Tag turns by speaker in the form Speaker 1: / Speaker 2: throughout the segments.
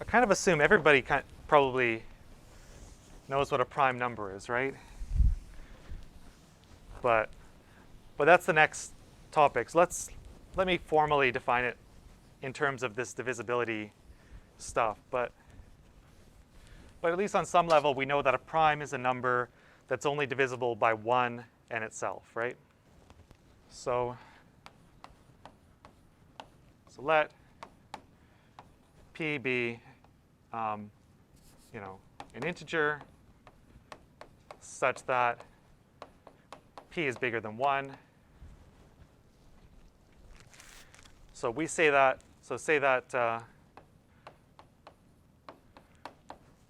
Speaker 1: I kind of assume everybody probably knows what a prime number is, right? But that's the next topic. So let me formally define it in terms of this divisibility stuff. But at least on some level, we know that a prime is a number that's only divisible by 1 and itself, right? So let P be, an integer such that P is bigger than 1. So we say that, say that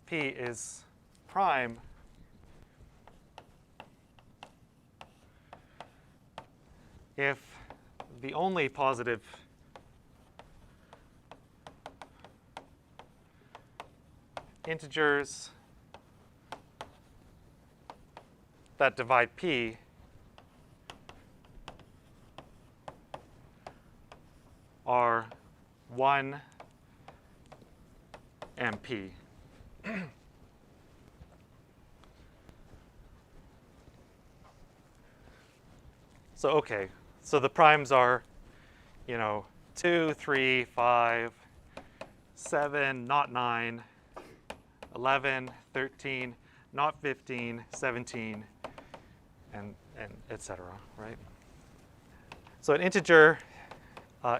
Speaker 1: P is prime if the only positive integers that divide P are 1 and P. So okay, so the primes are, 2, 3, 5, 7, not 9, 11, 13, not 15, 17, and etc., right? So an integer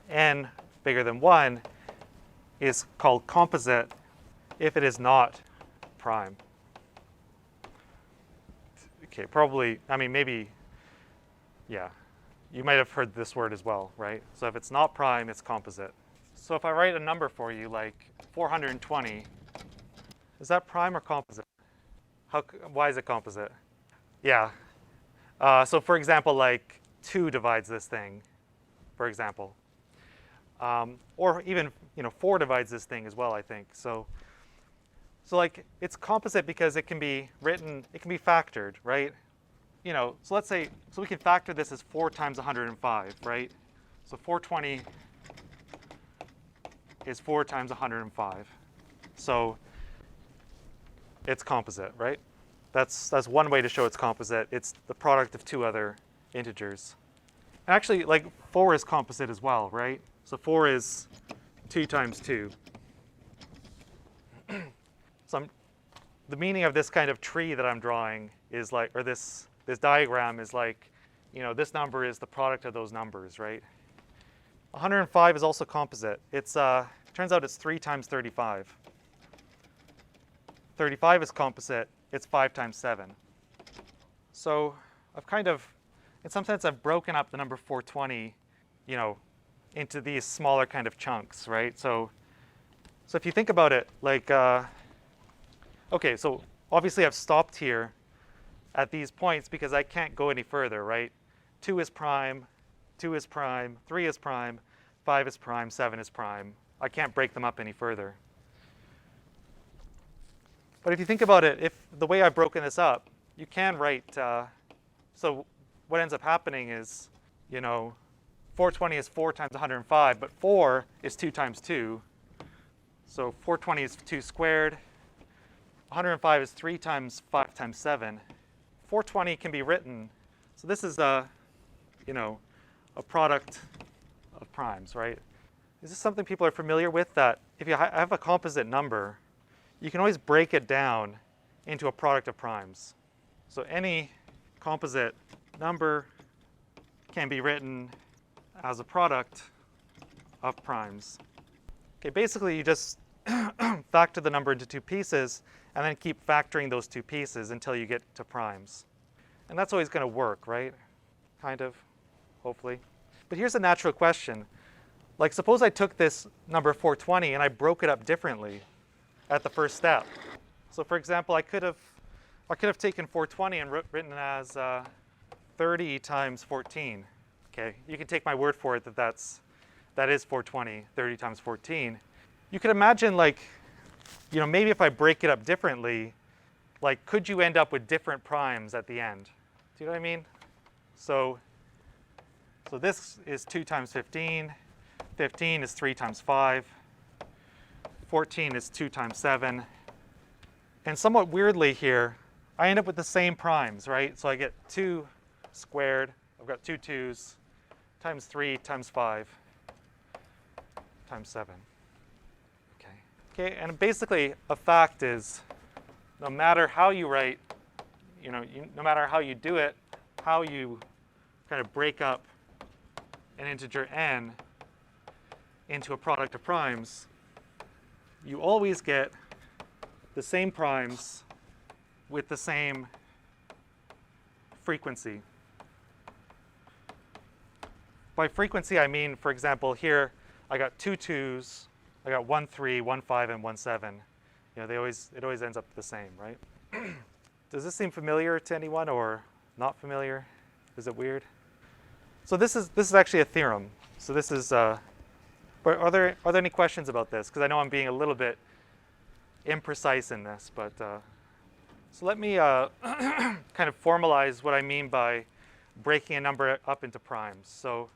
Speaker 1: n bigger than 1 is called composite if it is not prime. Okay, probably, maybe, yeah. You might have heard this word as well, right? So if it's not prime, it's composite. So if I write a number for you like 420, is that prime or composite? Why is it composite? Yeah. So for example, like 2 divides this thing, for example. Or even 4 divides this thing as well, I think. So like it's composite because it can be written, it can be factored, right? So let's say, so we can factor this as 4 times 105, right? So 420 is 4 times 105. So it's composite, right? That's one way to show it's composite. It's the product of 2 other integers. And actually, like 4 is composite as well, right? So 4 is 2 times 2. So the meaning of this kind of tree that I'm drawing is like, or this diagram is like, this number is the product of those numbers, right? 105 is also composite. It's turns out it's 3 times 35. 35 is composite. It's 5 times 7. So I've kind of, in some sense, I've broken up the number 420, into these smaller kind of chunks, right? So if you think about it, like, okay, so obviously I've stopped here at these points because I can't go any further, right? 2 is prime, 2 is prime, 3 is prime, 5 is prime, 7 is prime. I can't break them up any further. But if you think about it, if the way I've broken this up, you can write, so what ends up happening is, 420 is 4 times 105, but 4 is 2 times 2. So 420 is 2 squared. 105 is 3 times 5 times 7. 420 can be written, so this is a product of primes, right? Is this something people are familiar with, that if you have a composite number, you can always break it down into a product of primes. So any composite number can be written as a product of primes. Okay, basically you just factor the number into 2 pieces and then keep factoring those 2 pieces until you get to primes. And that's always going to work, right? Kind of, hopefully. But here's a natural question. Like, suppose I took this number 420 and I broke it up differently at the first step. So for example, I could have taken 420 and written it as 30 times 14. Okay, you can take my word for it that that is 420, 30 times 14. You could imagine, like, maybe if I break it up differently, like, could you end up with different primes at the end? Do you know what I mean? So this is 2 times 15. 15 is 3 times 5. 14 is 2 times 7. And somewhat weirdly here, I end up with the same primes, right? So I get 2 squared, I've got 2 2's, times 3 times 5 times 7. Okay, and basically a fact is no matter how you write, no matter how you do it, how you kind of break up an integer n into a product of primes, you always get the same primes with the same frequency. By frequency, I mean, for example, here I got 2 2's, I got 1 3, 1 5, and 1 7. It always ends up the same, right? Does this seem familiar to anyone or not familiar? Is it weird? So this is actually a theorem. So this is. But are there any questions about this? Because I know I'm being a little bit imprecise in this, but so let me kind of formalize what I mean by breaking a number up into primes. So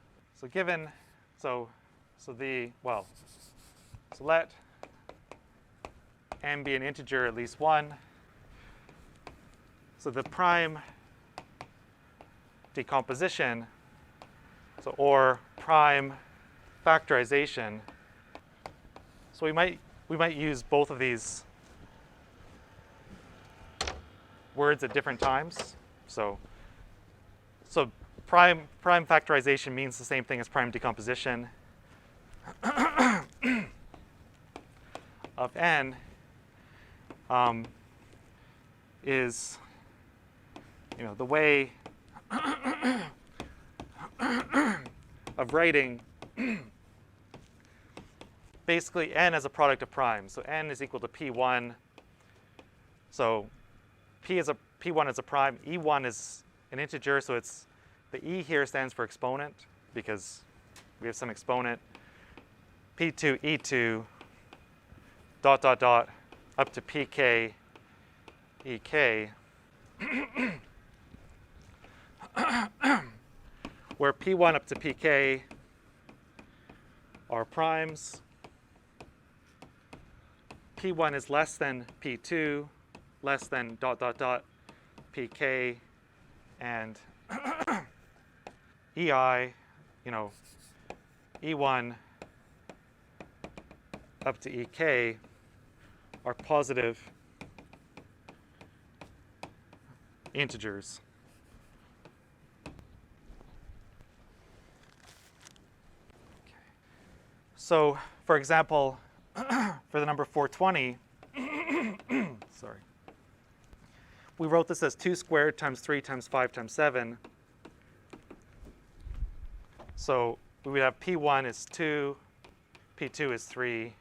Speaker 1: let n be an integer at least 1. So the prime decomposition, or prime factorization. So we might use both of these words at different times. So prime factorization means the same thing as prime decomposition of n is the way of writing basically n as a product of primes. So n is equal to p1. So p1 is a prime. e1 is an integer, so it's the e here stands for exponent because we have some exponent. p2, e2, ... up to pk, ek, where p1 up to pk are primes. p1 is less than p2, less than ... pk, and ei, e1 up to ek are positive integers. Okay. So, for example, for the number 420, sorry, we wrote this as 2 squared times 3 times 5 times 7. So we would have p1 is 2, p2 is 3,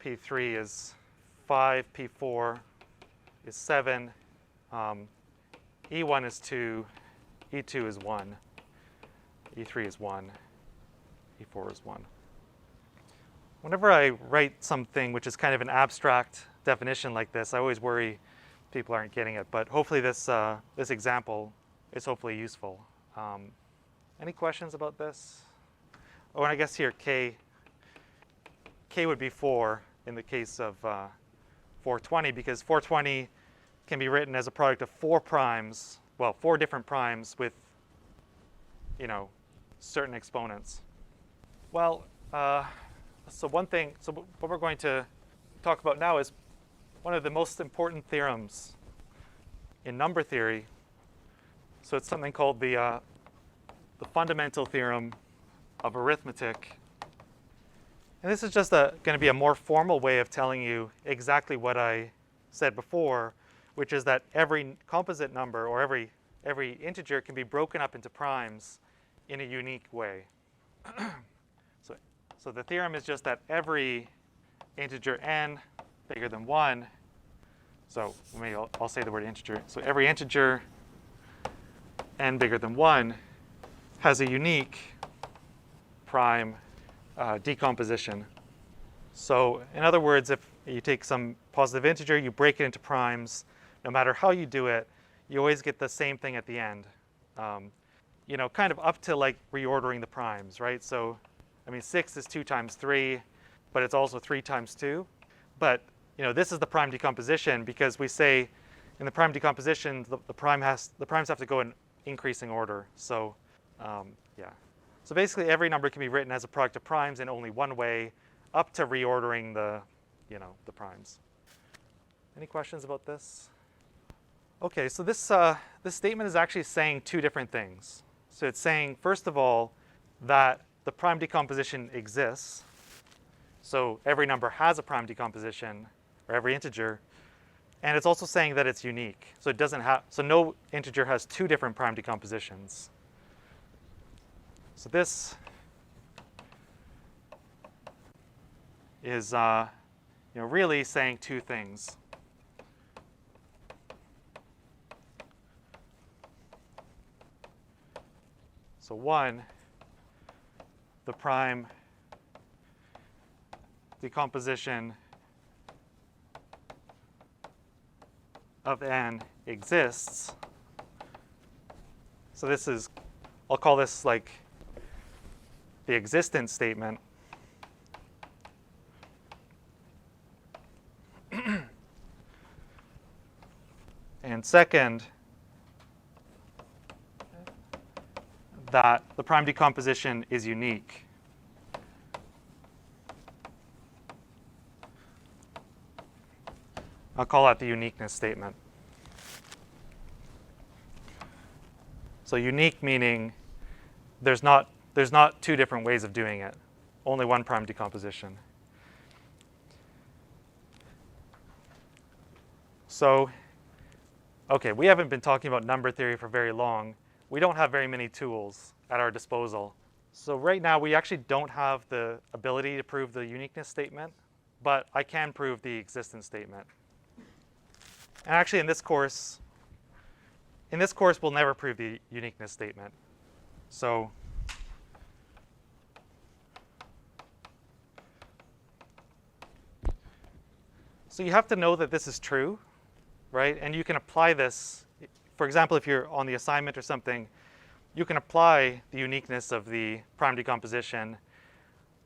Speaker 1: p3 is 5, p4 is 7, e1 is 2, e2 is 1, e3 is 1, e4 is 1. Whenever I write something which is kind of an abstract definition like this, I always worry people aren't getting it. But hopefully this example is hopefully useful. Any questions about this? Oh, and I guess here k would be 4 in the case of 420, because 420 can be written as a product of 4 primes, well, 4 different primes with, certain exponents. Well, so what we're going to talk about now is one of the most important theorems in number theory. So it's something called the Fundamental Theorem of Arithmetic. And this is just going to be a more formal way of telling you exactly what I said before, which is that every composite number or every integer can be broken up into primes in a unique way. So the theorem is just that every integer n bigger than 1, so maybe I'll say the word integer. So every integer n bigger than 1 has a unique prime decomposition. So in other words, if you take some positive integer, you break it into primes, no matter how you do it, you always get the same thing at the end. Kind of up to like reordering the primes, right? So, 6 is 2 times 3, but it's also 3 times 2. But this is the prime decomposition, because we say in the prime decomposition the primes have to go in increasing order. So yeah. So basically every number can be written as a product of primes in only one way, up to reordering the primes. Any questions about this? Okay, so this statement is actually saying 2 different things. So it's saying, first of all, that the prime decomposition exists. So every number has a prime decomposition, or every integer. And it's also saying that it's unique. So no integer has 2 different prime decompositions. So this is really saying 2 things. So one, the prime decomposition of n exists. So this is, I'll call this like the existence statement. And second, that the prime decomposition is unique. I'll call that the uniqueness statement. So unique meaning there's not 2 different ways of doing it, only one prime decomposition. So, okay, we haven't been talking about number theory for very long. We don't have very many tools at our disposal. So right now we actually don't have the ability to prove the uniqueness statement, but I can prove the existence statement. And actually in this course we'll never prove the uniqueness statement. So you have to know that this is true, right? And you can apply this. For example, if you're on the assignment or something, you can apply the uniqueness of the prime decomposition,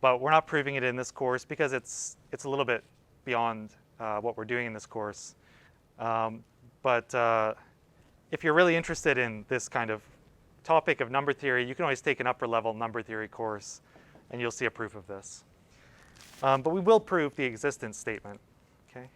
Speaker 1: but we're not proving it in this course because it's a little bit beyond what we're doing in this course. But if you're really interested in this kind of topic of number theory, you can always take an upper level number theory course, and you'll see a proof of this. But we will prove the existence statement. Okay.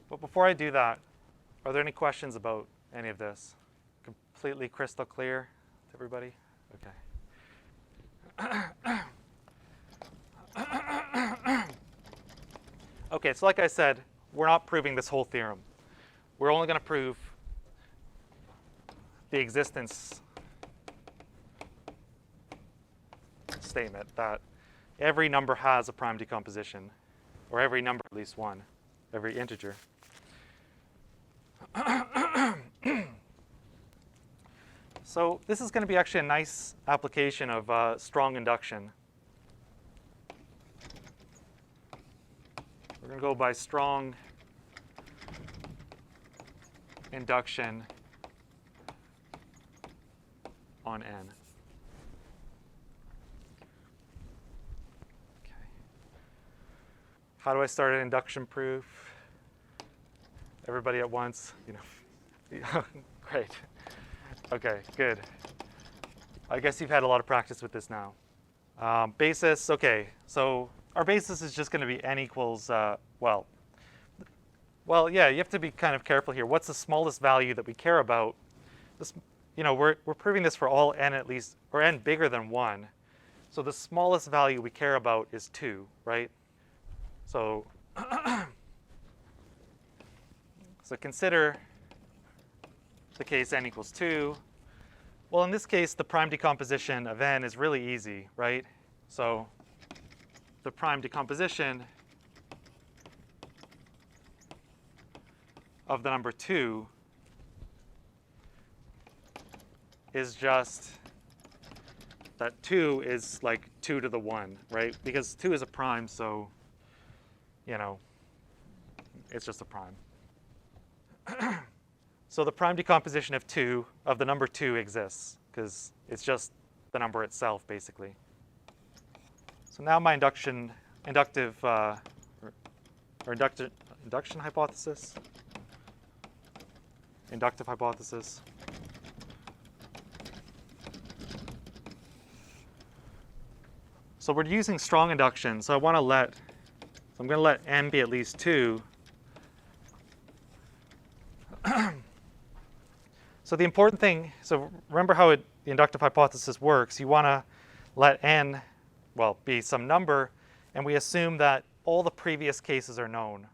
Speaker 1: But before I do that, are there any questions about any of this? Completely crystal clear to everybody? Okay. Okay, so like I said, we're not proving this whole theorem. We're only going to prove the existence statement that every number has a prime decomposition, or every number at least one, every integer. So this is going to be actually a nice application of strong induction. We're going to go by strong induction on n. Okay. How do I start an induction proof? Everybody at once, Great. Okay, good. I guess you've had a lot of practice with this now. Basis, okay. So our basis is just going to be n equals, well, yeah, you have to be kind of careful here. What's the smallest value that we care about? This, we're proving this for all n at least, or n bigger than 1. So the smallest value we care about is 2, right? So, so consider the case n equals 2. Well, in this case, the prime decomposition of n is really easy, right? So the prime decomposition of the number 2 is just that 2 is like 2 to the 1, right? Because 2 is a prime, so, you know, it's just a prime. So the prime decomposition of the number 2 exists, because it's just the number itself, basically. So now my induction hypothesis, inductive hypothesis. So we're using strong induction, so I'm going to let n be at least 2. So the important thing, so remember how the inductive hypothesis works. You want to let n, well, be some number, and we assume that all the previous cases are known.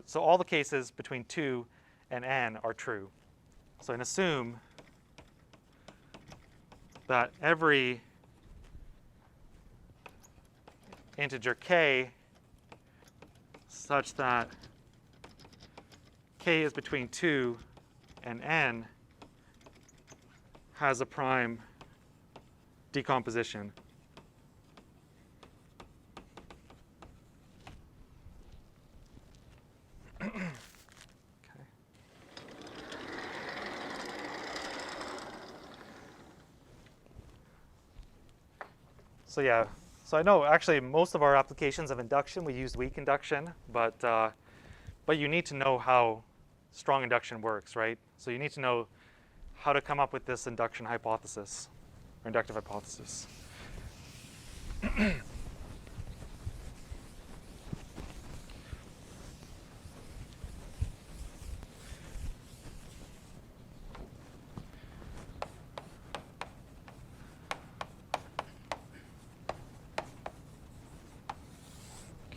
Speaker 1: So all the cases between 2 and n are true. So and assume that every integer k such that k is between 2 and n has a prime decomposition. Okay. So yeah, so I know actually most of our applications of induction, we use weak induction, but you need to know how strong induction works, right? So you need to know how to come up with this induction hypothesis, or inductive hypothesis. Okay,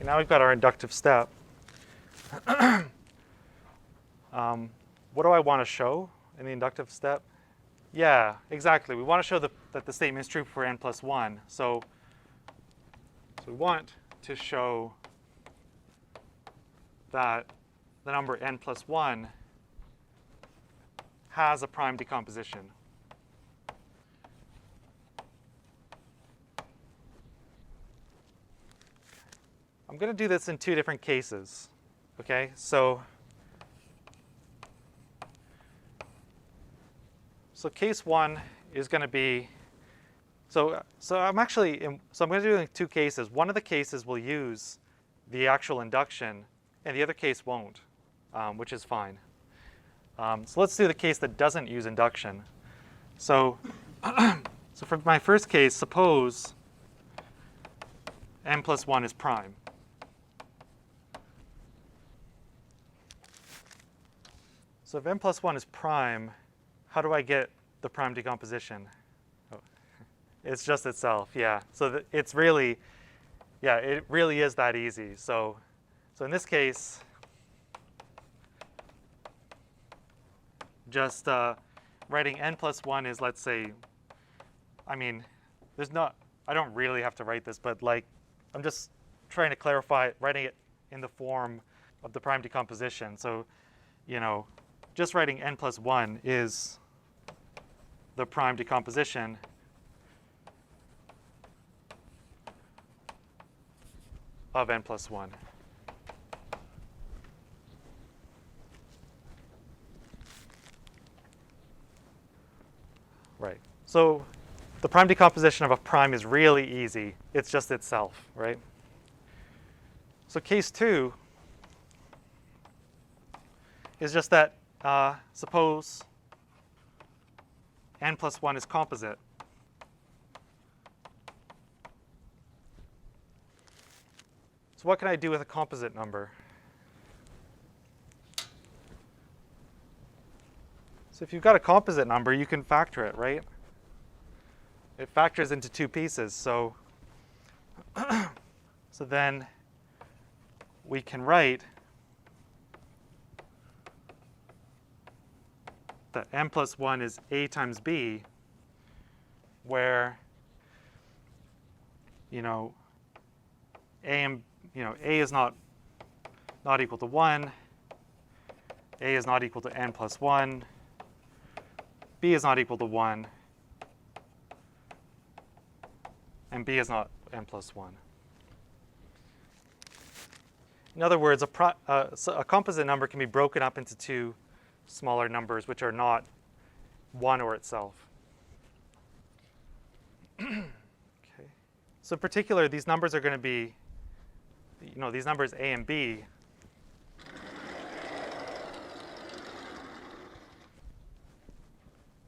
Speaker 1: now we've got our inductive step. What do I want to show in the inductive step? Yeah, exactly. We want to show that the statement is true for n plus 1. So we want to show that the number n plus 1 has a prime decomposition. I'm going to do this in 2 different cases. Okay, so case 1 is going to be, so I'm going to do it in 2 cases. One of the cases will use the actual induction, and the other case won't, which is fine. So let's do the case that doesn't use induction. So, so for my first case, suppose n plus 1 is prime. So if n plus 1 is prime, how do I get the prime decomposition? Oh, it's just itself, yeah. So it's really, yeah, it really is that easy. So in this case, just writing n plus 1 is, let's say, I mean, I don't really have to write this, but like, I'm just trying to clarify it, writing it in the form of the prime decomposition. So, you know, just writing n plus 1 is the prime decomposition of n plus 1. Right. So the prime decomposition of a prime is really easy. It's just itself, right? So case 2 is just that suppose n plus 1 is composite. So what can I do with a composite number? So if you've got a composite number, you can factor it, right? It factors into 2 pieces. So, so then we can write that n plus 1 is a times b, where, you know, a is not equal to 1, a is not equal to n plus 1, b is not equal to 1, and b is not n plus 1. In other words, a composite number can be broken up into two smaller numbers which are not 1 or itself. Okay. So in particular, these numbers are going to be, these numbers a and b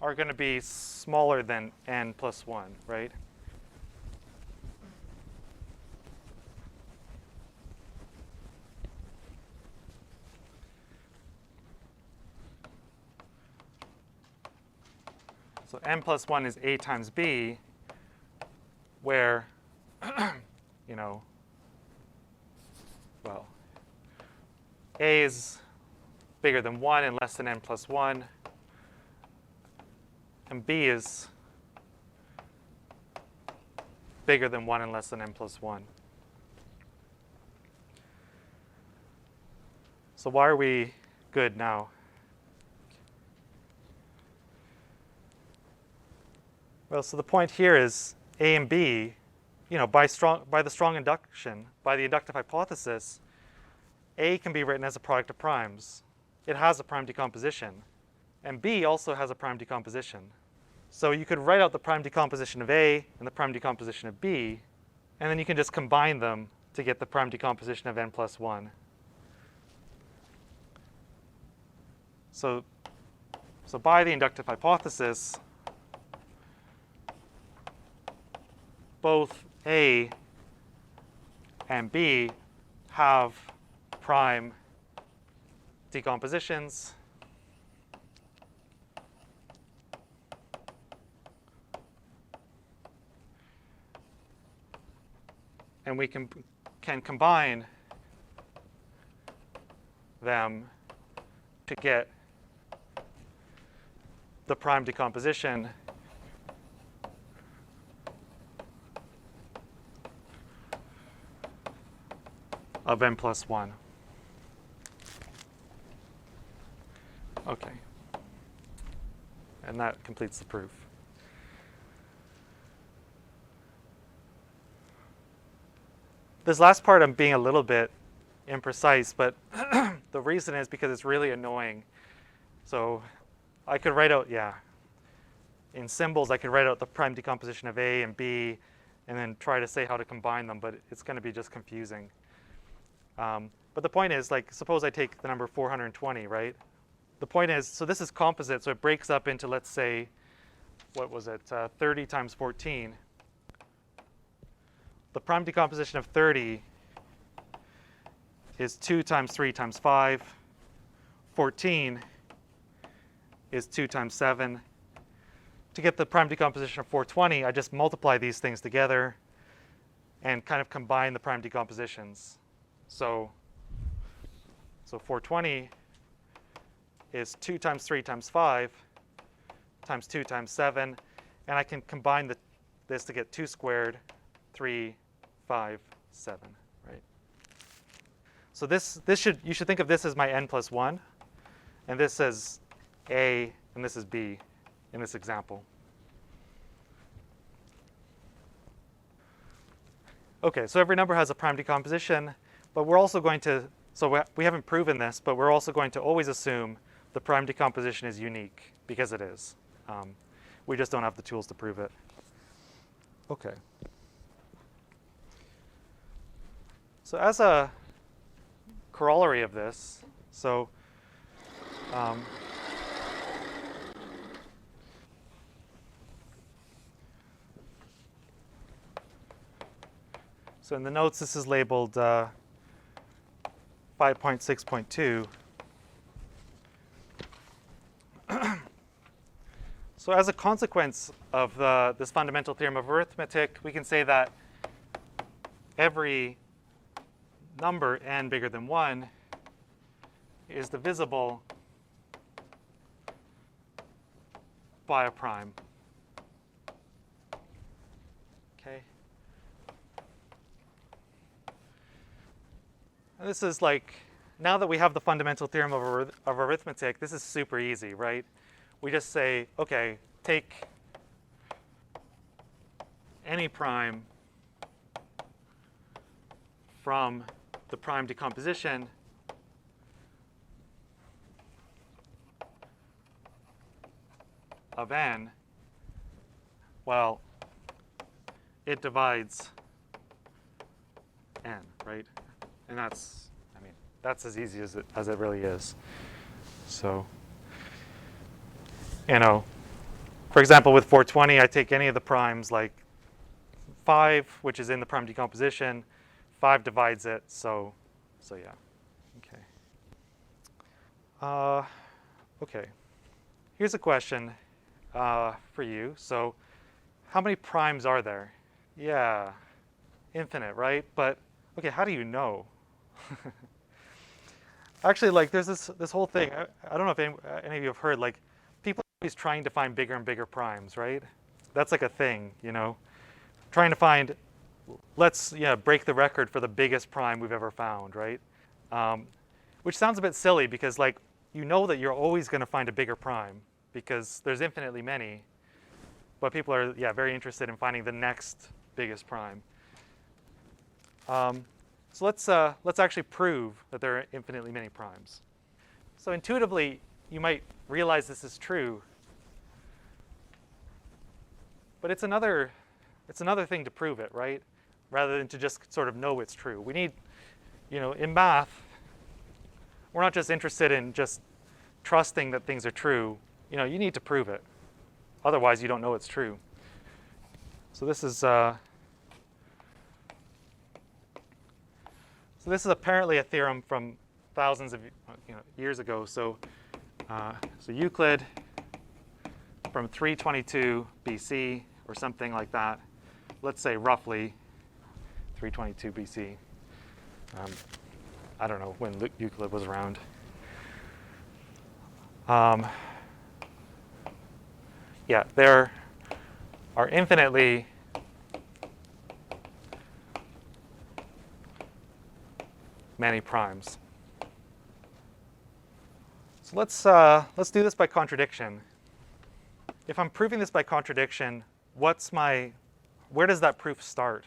Speaker 1: are going to be smaller than n plus 1, right? So n plus 1 is a times b, where, well, a is bigger than 1 and less than n plus 1, and b is bigger than 1 and less than n plus 1. So why are we good now? Well, so the point here is a and b, by the strong induction, by the inductive hypothesis, a can be written as a product of primes. It has a prime decomposition. And b also has a prime decomposition. So you could write out the prime decomposition of a and the prime decomposition of b, and then you can just combine them to get the prime decomposition of n plus 1. So by the inductive hypothesis, both a and b have prime decompositions. And we can combine them to get the prime decomposition of n plus 1. Okay. And that completes the proof. This last part I'm being a little bit imprecise, but the reason is because it's really annoying. So I could write out, in symbols I could write out the prime decomposition of a and b and then try to say how to combine them, but it's going to be just confusing. But the point is, suppose I take the number 420, right? The point is, so this is composite, so it breaks up into, let's say, what was it, 30 times 14. The prime decomposition of 30 is 2 times 3 times 5. 14 is 2 times 7. To get the prime decomposition of 420, I just multiply these things together and kind of combine the prime decompositions. So 420 is 2 times 3 times 5 times 2 times 7. And I can combine this to get 2 squared, 3, 5, 7, right? So you should think of this as my n plus 1. And this as a, and this is b in this example. OK, so every number has a prime decomposition. But we're also going to, so we haven't proven this, but we're also going to always assume the prime decomposition is unique, because it is. We just don't have the tools to prove it. OK. So as a corollary of this, so in the notes, this is labeled 5.6.2. So as a consequence of this fundamental theorem of arithmetic, we can say that every number n bigger than 1 is divisible by a prime. Okay. And this is now that we have the fundamental theorem of arithmetic, this is super easy, right? We just say, OK, take any prime from the prime decomposition of n, well, it divides n, right? And that's, I mean, that's as easy as it really is. So, you know, for example, with 420, I take any of the primes, like 5, which is in the prime decomposition. 5 divides it, so yeah. Okay. Okay. Here's a question for you. So, how many primes are there? Yeah, infinite, right? But okay, how do you know? Actually, like, there's this whole thing. I don't know if any of you have heard, like, people are always trying to find bigger and bigger primes, right? That's like a thing, you know, trying to find. Let's break the record for the biggest prime we've ever found, right? Which sounds a bit silly because, like, you know that you're always going to find a bigger prime because there's infinitely many. But people are, very interested in finding the next biggest prime. So let's actually prove that there are infinitely many primes. So intuitively, you might realize this is true. But it's another thing to prove it, right? Rather than to just sort of know it's true. We need, in math, we're not just interested in just trusting that things are true. You need to prove it. Otherwise, you don't know it's true. So this is apparently a theorem from thousands of years ago. So Euclid from 322 BC or something like that. Let's say roughly 322 BC. I don't know when Euclid was around. There are infinitely many primes. So let's do this by contradiction. If I'm proving this by contradiction, where does that proof start?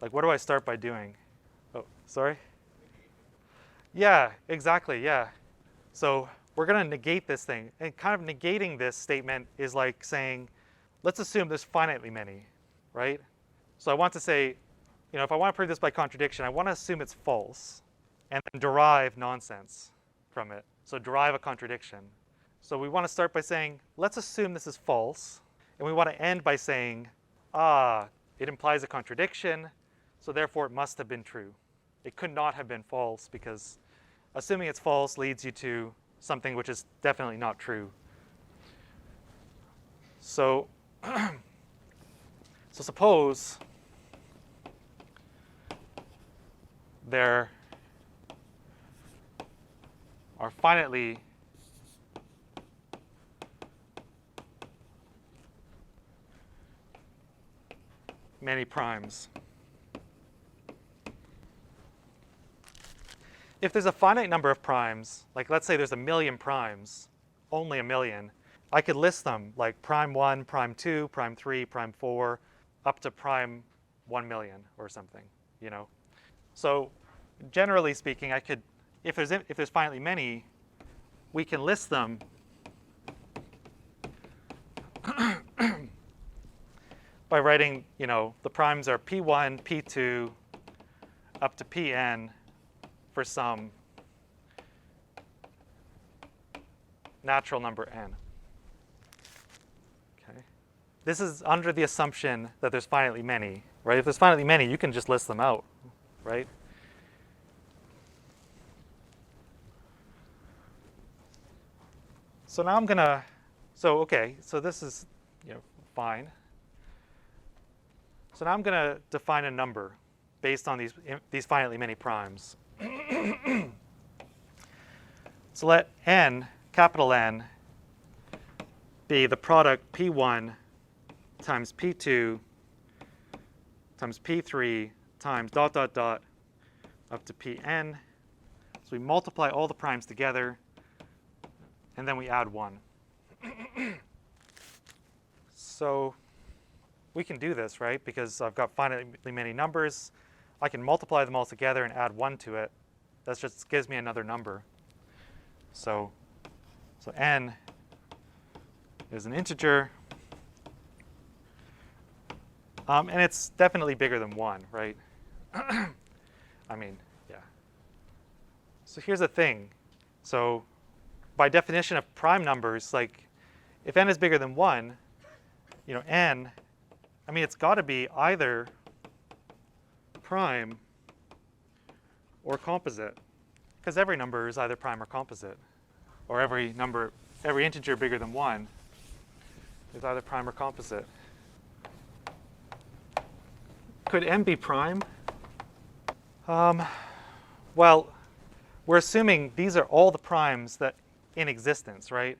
Speaker 1: Like, what do I start by doing? Oh, sorry? Yeah, exactly, yeah. So we're going to negate this thing. And kind of negating this statement is like saying, let's assume there's finitely many, right? So I want to say, if I want to prove this by contradiction, I want to assume it's false and then derive nonsense from it. So derive a contradiction. So we want to start by saying, let's assume this is false. And we want to end by saying, it implies a contradiction, so therefore it must have been true. It could not have been false because assuming it's false leads you to something which is definitely not true. So, suppose there are finitely many primes. If there's a finite number of primes, like let's say there's 1,000,000 primes, only 1,000,000, I could list them like prime 1, prime 2, prime 3, prime 4, up to prime 1,000,000 or something, So generally speaking, I could, if there's finitely many, we can list them by writing, the primes are P1, P2, up to Pn for some natural number n. Okay. This is under the assumption that there's finitely many, right? If there's finitely many, you can just list them out, right? So now I'm going to, so this is fine. So now I'm going to define a number based on these finitely many primes. So let n, capital N, be the product P1 times P2 times P3 times ... up to Pn. So we multiply all the primes together, and then we add 1. So we can do this, right? Because I've got finitely many numbers. I can multiply them all together and add 1 to it. That just gives me another number. So n is an integer. And it's definitely bigger than 1, right? I mean, yeah. So here's the thing. So by definition of prime numbers, like if n is bigger than 1, n, I mean, it's got to be either prime or composite, because every number is either prime or composite, or every integer bigger than 1 is either prime or composite. Could n be prime? Well, we're assuming these are all the primes that in existence, right?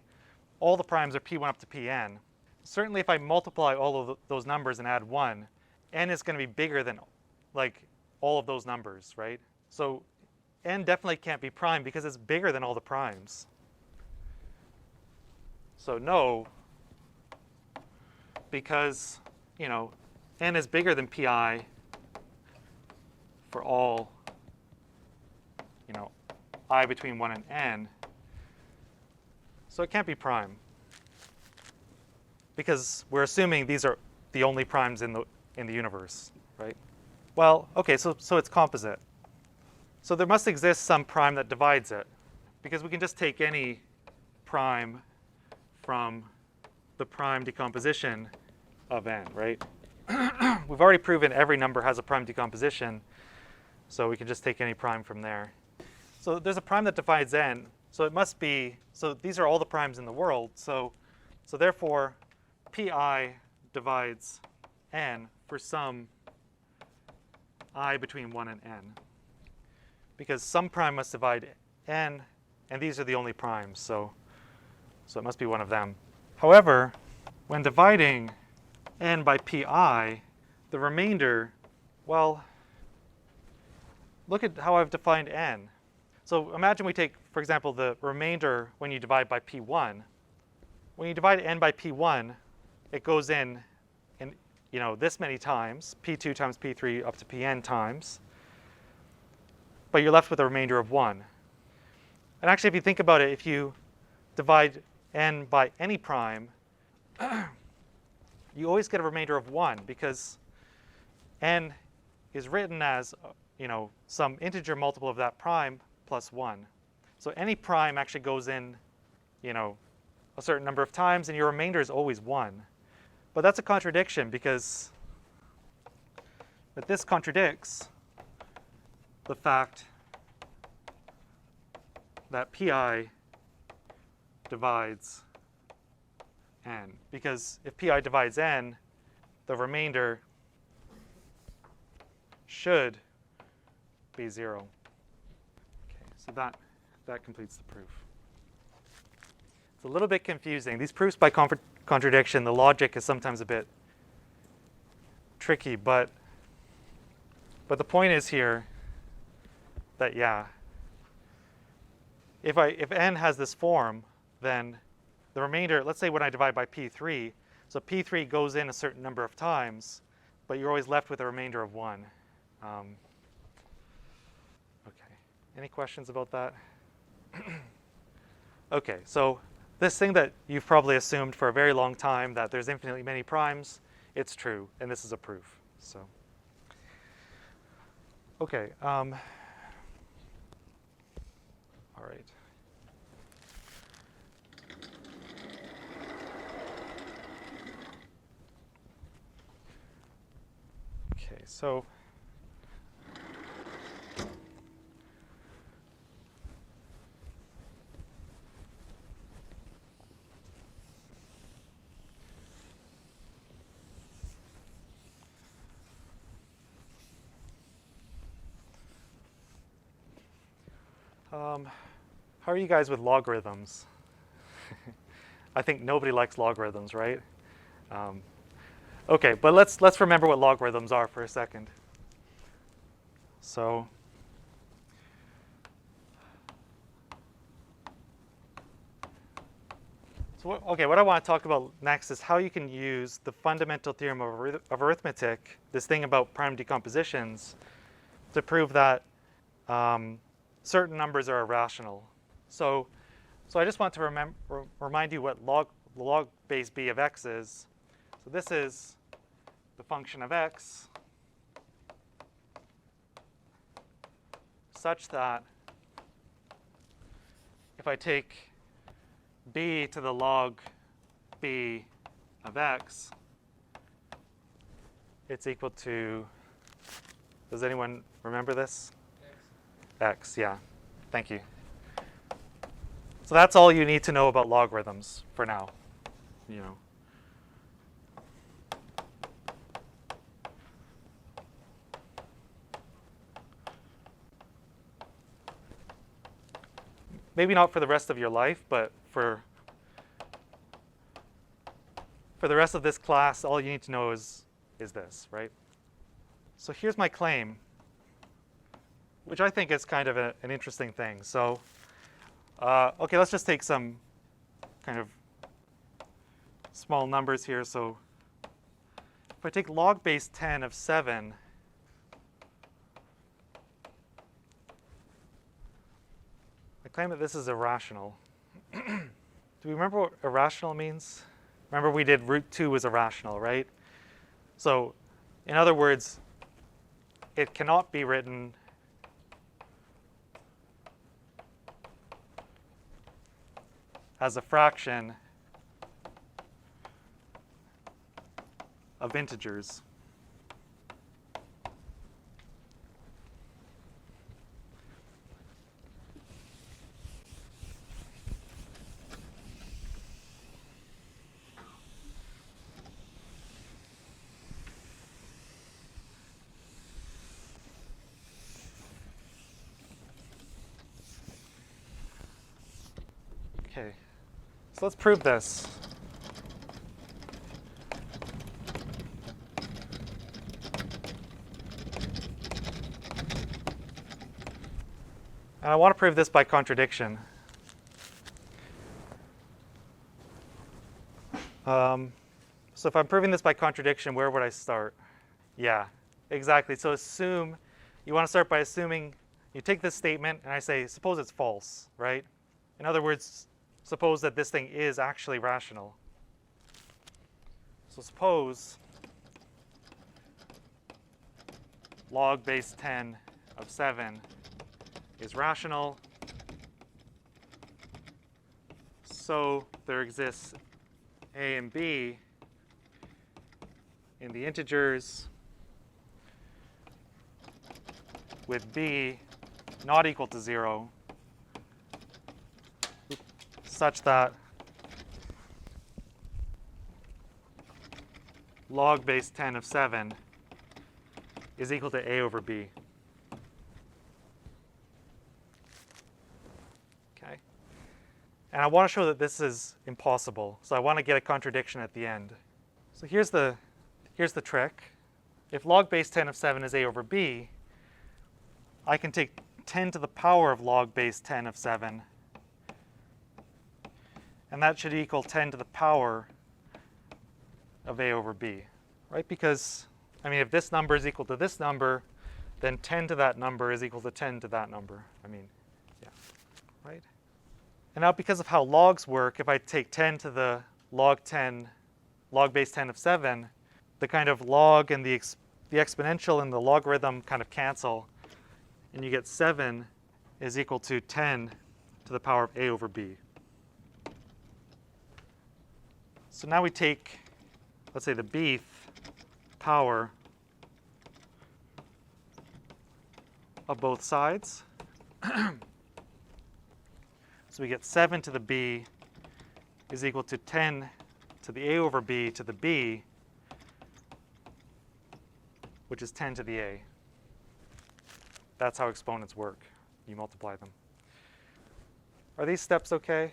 Speaker 1: All the primes are p1 up to pn. Certainly if I multiply all of those numbers and add 1, n is going to be bigger than like all of those numbers, right? So n definitely can't be prime because it's bigger than all the primes. So no, because n is bigger than pi for all I between 1 and n. So it can't be prime because we're assuming these are the only primes in the universe, right? Well, okay, so it's composite. So there must exist some prime that divides it, because we can just take any prime from the prime decomposition of n, right? We've already proven every number has a prime decomposition, so we can just take any prime from there. So there's a prime that divides n, so it must be, so these are all the primes in the world, so therefore pi divides n for some I between 1 and n, because some prime must divide n, and these are the only primes, so it must be one of them. However, when dividing n by pi, the remainder, well, look at how I've defined n. So imagine we take, for example, the remainder when you divide by p1. When you divide n by p1, it goes in this many times, p2 times p3 up to pn times. But you're left with a remainder of 1. And actually, if you think about it, if you divide n by any prime, you always get a remainder of 1, because n is written as some integer multiple of that prime plus 1. So any prime actually goes in a certain number of times, and your remainder is always 1. But that's a contradiction, because this contradicts the fact that pi divides n. Because if pi divides n, the remainder should be 0. Okay, so that completes the proof. It's a little bit confusing. These proofs by contradiction, the logic is sometimes a bit tricky, but the point is here that, yeah, if n has this form, then the remainder, let's say when I divide by p3, so p3 goes in a certain number of times, but you're always left with a remainder of 1. Okay, any questions about that? Okay, so this thing that you've probably assumed for a very long time, that there's infinitely many primes, it's true, and this is a proof. So, okay, all right. Okay, so how are you guys with logarithms? I think nobody likes logarithms, right? Okay, but let's remember what logarithms are for a second. So what I want to talk about next is how you can use the fundamental theorem of arithmetic, this thing about prime decompositions, to prove that certain numbers are irrational. So I just want to remind you what log base b of x is. So this is the function of x such that if I take b to the log b of x, it's equal to, does anyone remember this? X, yeah. Thank you. So that's all you need to know about logarithms for now. You know. Maybe not for the rest of your life, but for the rest of this class, all you need to know is this, right? So here's my claim, which I think is kind of an interesting thing. So, okay, let's just take some kind of small numbers here. So if I take log base 10 of 7, I claim that this is irrational. Do we remember what irrational means? Remember we did root 2 was irrational, right? So in other words, it cannot be written as a fraction of integers. Okay, so let's prove this. And I want to prove this by contradiction. So if I'm proving this by contradiction, where would I start? Yeah, exactly. So assume, you want to start by assuming, you take this statement and I say, suppose it's false, right? In other words, suppose that this thing is actually rational. So suppose log base 10 of 7 is rational. So there exists a and b in the integers with b not equal to 0 such that log base 10 of 7 is equal to a over b. Okay. And I want to show that this is impossible. So I want to get a contradiction at the end. So here's the trick. If log base 10 of 7 is a over b, I can take 10 to the power of log base 10 of 7, and that should equal 10 to the power of a over b, right? Because, I mean, if this number is equal to this number, then 10 to that number is equal to 10 to that number. I mean, yeah, right? And now because of how logs work, if I take 10 to the log base 10 of 7, the kind of log and the exponential and the logarithm kind of cancel, and you get 7 is equal to 10 to the power of a over b. So now we take, let's say, the bth power of both sides. So we get 7 to the b is equal to 10 to the a over b to the b, which is 10 to the a. That's how exponents work. You multiply them. Are these steps okay?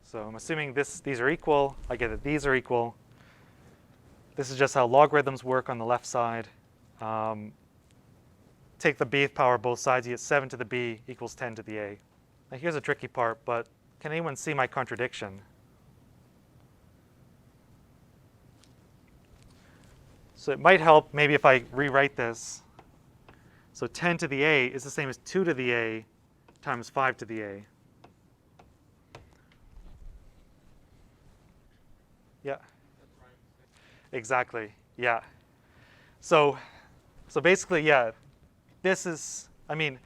Speaker 1: So I'm assuming these are equal. I get that these are equal. This is just how logarithms work on the left side. Take the bth power both sides. You get 7 to the b equals 10 to the a. Now here's a tricky part, but can anyone see my contradiction? So it might help maybe if I rewrite this. So 10 to the a is the same as 2 to the a times 5 to the a. Yeah. Exactly. Yeah. So basically, yeah, this is, I mean,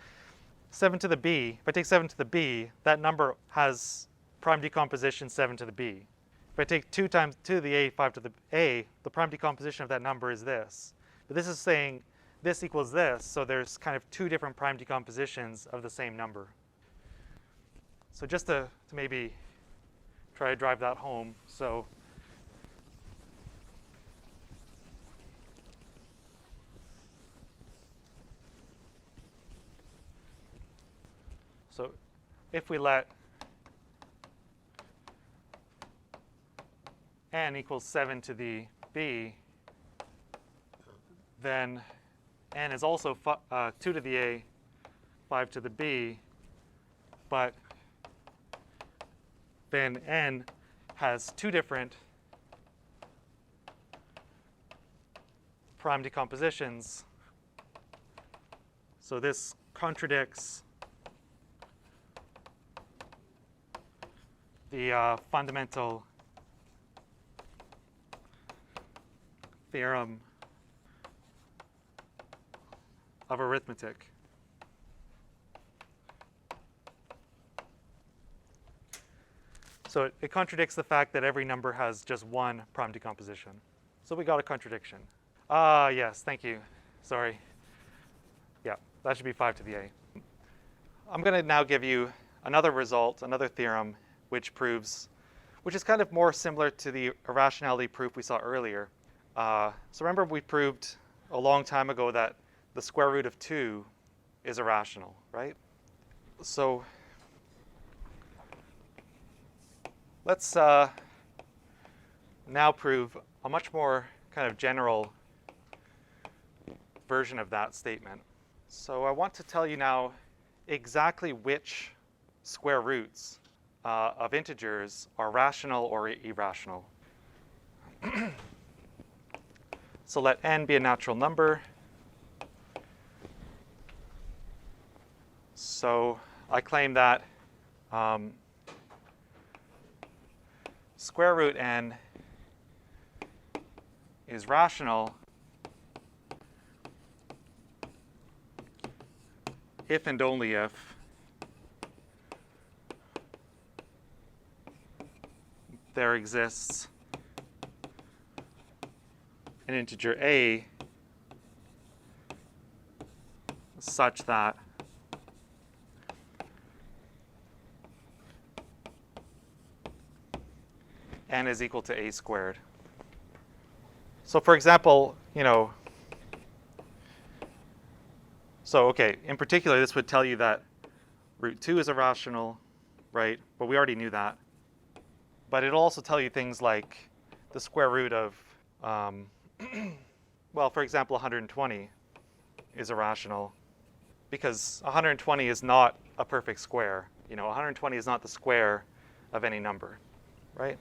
Speaker 1: 7 to the b, if I take 7 to the b, that number has prime decomposition 7 to the b. If I take 2 times 2 to the a, 5 to the a, the prime decomposition of that number is this. But this is saying this equals this, so there's kind of two different prime decompositions of the same number. So just to maybe try to drive that home, so if we let n equals 7 to the b, then n is also 2 to the a, 5 to the b, but then n has two different prime decompositions. So this contradicts the fundamental theorem of arithmetic. So it contradicts the fact that every number has just one prime decomposition. So we got a contradiction. Yes, thank you. Sorry. Yeah, that should be 5 to the a. I'm going to now give you another result, another theorem, which is kind of more similar to the irrationality proof we saw earlier. So remember we proved a long time ago that the square root of 2 is irrational, right? So let's now prove a much more kind of general version of that statement. So I want to tell you now exactly which square roots of integers are rational or irrational. So let n be a natural number. So I claim that square root n is rational if and only if there exists an integer a such that n is equal to a squared. So for example, so okay, in particular, this would tell you that root 2 is irrational, right? But we already knew that. But it'll also tell you things like the square root of, well, for example, 120 is irrational because 120 is not a perfect square. 120 is not the square of any number, right?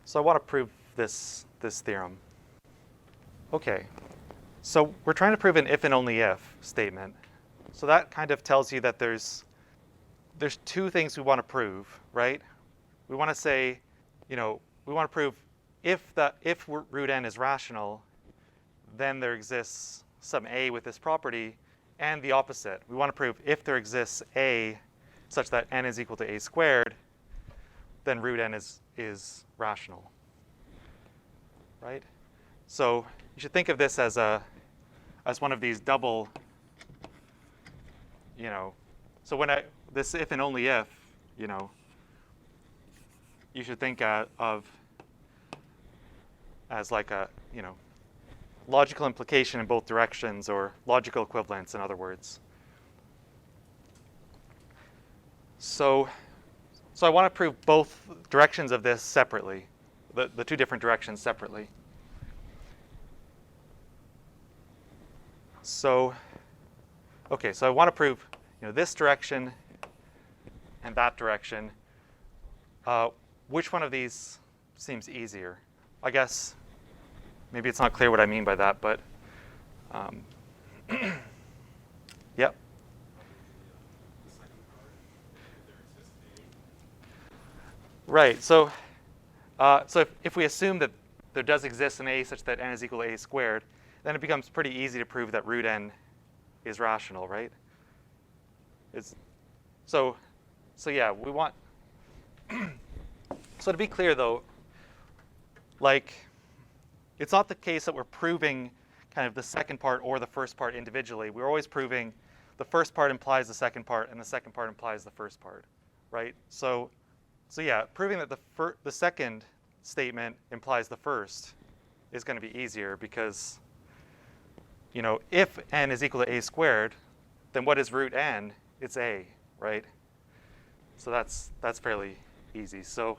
Speaker 1: So I want to prove this theorem. Okay, so we're trying to prove an if and only if statement. So that kind of tells you that there's two things we want to prove, right? We want to say, we want to prove if root n is rational, then there exists some a with this property, and the opposite. We want to prove if there exists a such that n is equal to a squared, then root n is rational, right? So you should think of this as one of these double, so when this if and only if, you should think of as like a, logical implication in both directions, or logical equivalence, in other words. So I want to prove both directions of this separately, the two different directions separately. So, okay, so I want to prove, this direction and that direction. Which one of these seems easier? I guess maybe it's not clear what I mean by that, but Yep. Right. So if we assume that there does exist an a such that n is equal to a squared, then it becomes pretty easy to prove that root n is rational, right? So yeah, we want. So to be clear, though, like, it's not the case that we're proving kind of the second part or the first part individually. We're always proving the first part implies the second part, and the second part implies the first part, right? So yeah, proving that the second statement implies the first is going to be easier because, if n is equal to a squared, then what is root n? It's a, right? So that's fairly easy. So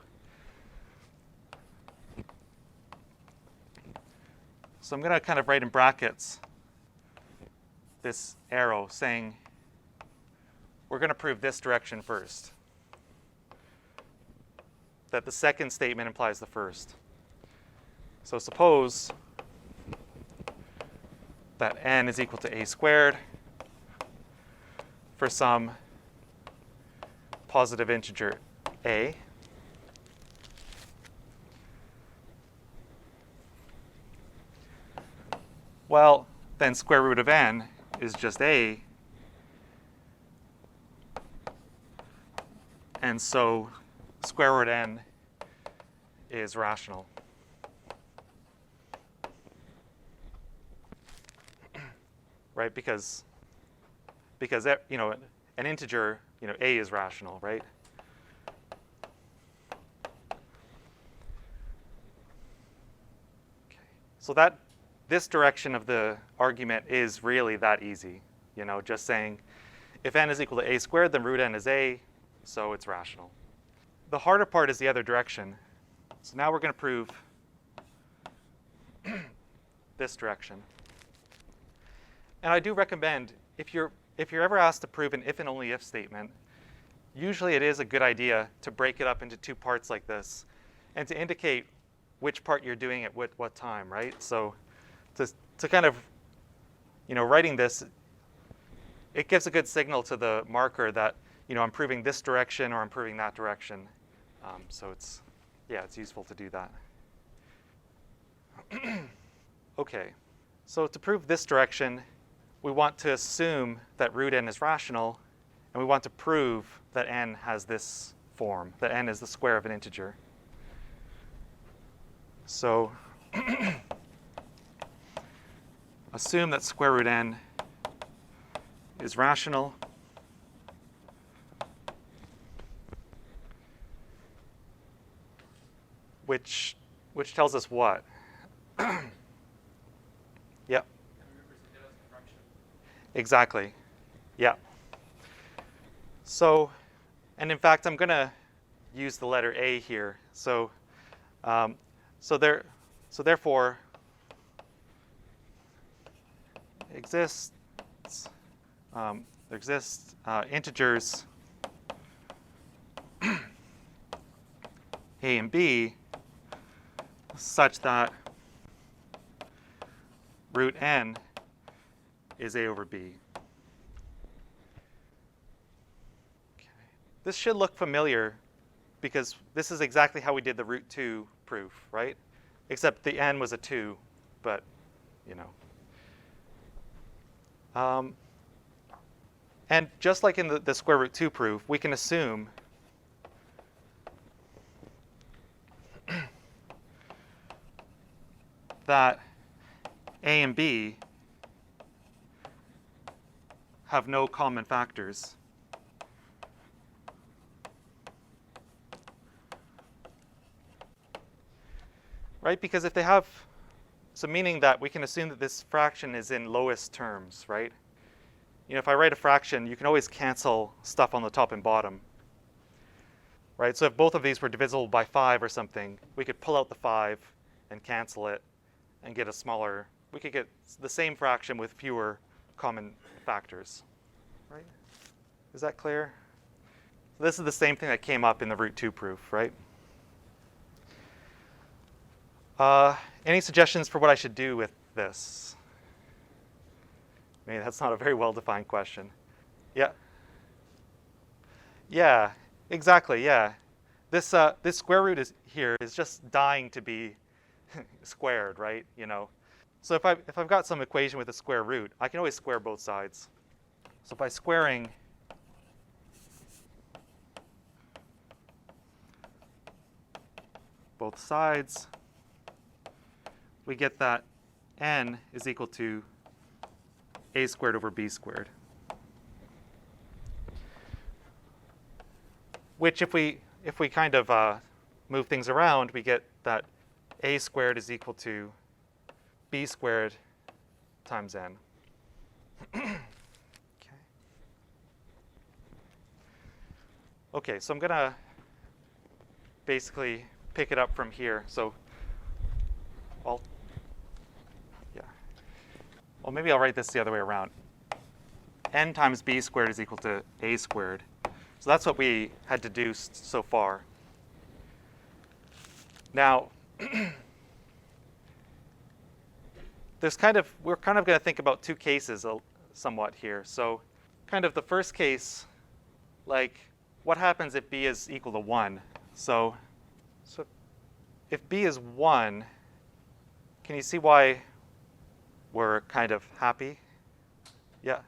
Speaker 1: I'm going to kind of write in brackets this arrow saying we're going to prove this direction first, that the second statement implies the first. So suppose that n is equal to a squared for some positive integer a. Well, then square root of n is just a. And so square root n is rational. Right? Because an integer, a is rational, right? Okay. So this direction of the argument is really that easy. Just saying if n is equal to a squared, then root n is a, so it's rational. The harder part is the other direction. So now we're going to prove this direction. And I do recommend, if you're ever asked to prove an if and only if statement, usually it is a good idea to break it up into two parts like this and to indicate which part you're doing at what time, right? So to kind of, writing this, it gives a good signal to the marker that, I'm proving this direction or I'm proving that direction. So it's useful to do that. Okay, so to prove this direction, we want to assume that root n is rational, and we want to prove that n has this form, that n is the square of an integer. So assume that square root n is rational. Which tells us what? Yep. Exactly. Yeah. So, and in fact, I'm going to use the letter A here. So, therefore, exists there exists integers a and b such that root n is a over b. Okay. This should look familiar because this is exactly how we did the root 2 proof, right? Except the n was a 2, but and just like in the square root 2 proof, we can assume that a and b have no common factors. Right? Because if they have, so meaning that we can assume that this fraction is in lowest terms, right? If I write a fraction, you can always cancel stuff on the top and bottom. Right? So if both of these were divisible by 5 or something, we could pull out the 5 and cancel it and get a smaller, we could get the same fraction with fewer common factors. Right? Is that clear? This is the same thing that came up in the root 2 proof, right? Any suggestions for what I should do with this? Maybe that's not a very well-defined question. Yeah. Yeah, exactly, yeah. This square root here is just dying to be squared, right? You know. So if I've got some equation with a square root, I can always square both sides. So by squaring both sides, we get that n is equal to a squared over b squared. Which if we kind of move things around, we get that a squared is equal to b squared times n. Okay, so I'm going to basically pick it up from here. So well, maybe I'll write this the other way around. N times b squared is equal to a squared. So that's what we had to do so far. Now, we're kind of going to think about two cases somewhat here. So kind of the first case, like what happens if b is equal to 1? So if b is 1, can you see why we're kind of happy? Yeah.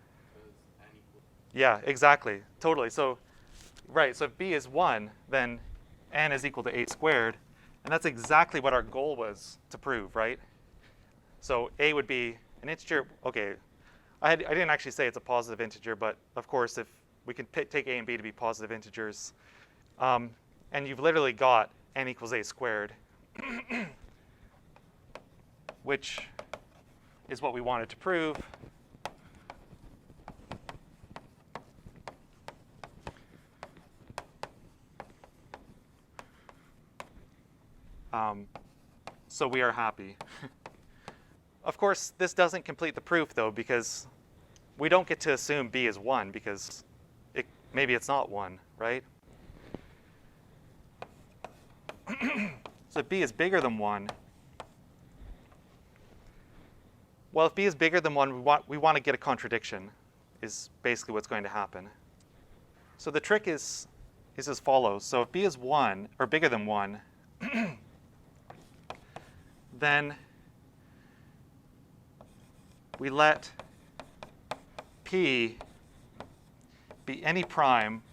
Speaker 1: Yeah, exactly. Totally. So, right. So if b is 1, then n is equal to 8 squared. And that's exactly what our goal was to prove, right? So a would be an integer. OK, I didn't actually say it's a positive integer. But of course, if we can take a and b to be positive integers, and you've literally got n equals a squared, which is what we wanted to prove. So we are happy. Of course, this doesn't complete the proof, though, because we don't get to assume b is 1, because maybe it's not 1, right? So if b is bigger than 1, well, if b is bigger than 1, we want to get a contradiction, is basically what's going to happen. So the trick is as follows. So if b is 1, or bigger than 1, then we let p be any prime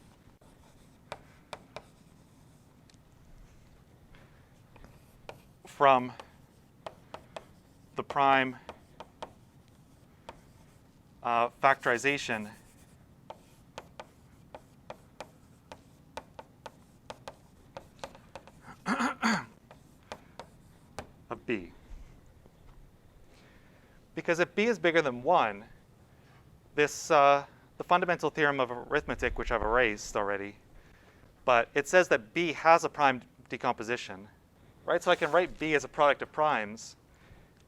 Speaker 1: from the prime factorization of b. Because if b is bigger than 1, the fundamental theorem of arithmetic, which I've erased already, but it says that b has a prime decomposition, right? So I can write b as a product of primes.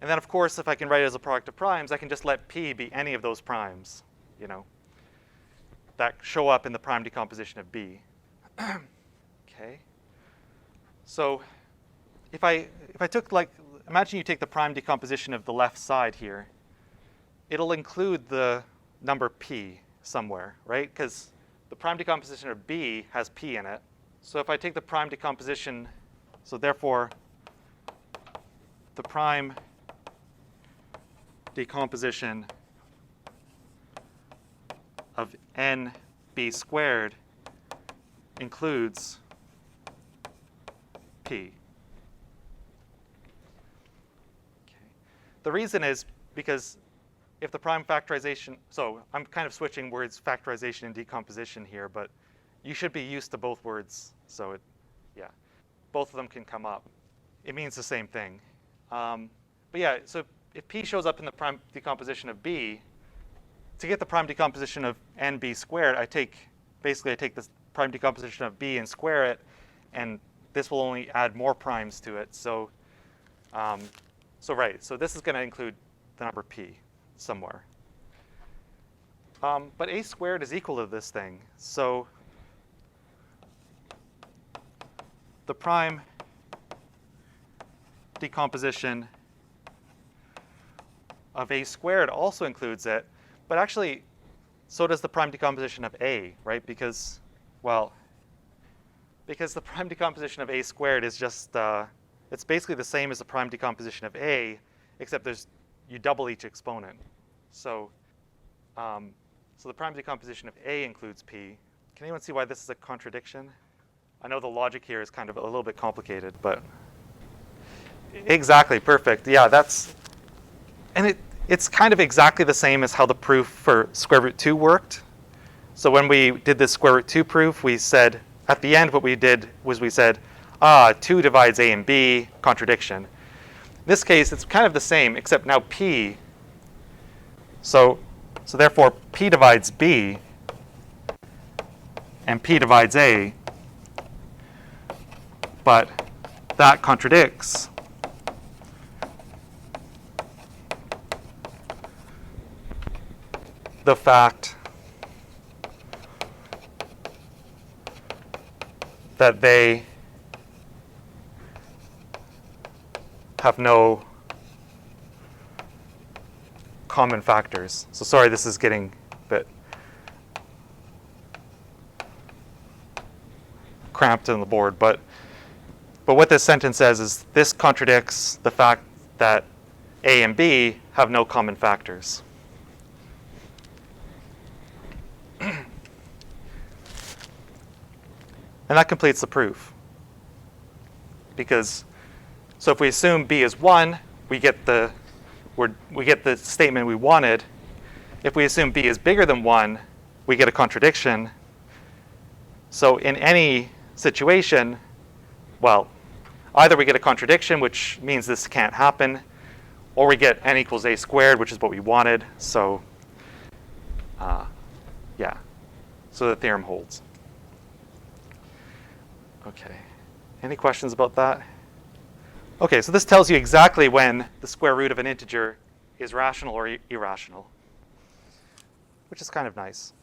Speaker 1: And then, of course, if I can write it as a product of primes, I can just let p be any of those primes, that show up in the prime decomposition of b. Okay. So if I took, like, imagine you take the prime decomposition of the left side here. It'll include the number p somewhere, right? Because the prime decomposition of b has p in it. So if I take the prime decomposition, so therefore the prime decomposition of nb squared includes p. Okay. The reason is because if the prime factorization, so I'm kind of switching words factorization and decomposition here, but you should be used to both words. So both of them can come up. It means the same thing. But yeah, so if p shows up in the prime decomposition of b, to get the prime decomposition of nb squared, I take the prime decomposition of b and square it, and this will only add more primes to it. So so this is going to include the number p somewhere. But a squared is equal to this thing. So the prime decomposition of a squared also includes it, But actually, so does the prime decomposition of A, right? Because, well, because the prime decomposition of A squared is just, it's basically the same as the prime decomposition of A, except you double each exponent. So, so the prime decomposition of A includes P. Can anyone see why this is a contradiction? I know the logic here is kind of a little bit complicated, but exactly, perfect. Yeah, and it's kind of exactly the same as how the proof for square root 2 worked. So when we did this square root 2 proof, we said, at the end what we did was we said, 2 divides A and B, contradiction. In this case, it's kind of the same, except now P. So therefore, P divides B, and P divides A, but that contradicts the fact that they have no common factors. So sorry, this is getting a bit cramped on the board, but what this sentence says is this contradicts the fact that A and B have no common factors. And that completes the proof. Because, so if we assume B is 1, we get the statement we wanted. If we assume B is bigger than 1, we get a contradiction. So in any situation, well, either we get a contradiction, which means this can't happen, or we get n equals a squared, which is what we wanted. So yeah, so the theorem holds. Okay, any questions about that? Okay, so this tells you exactly when the square root of an integer is rational or irrational, which is kind of nice.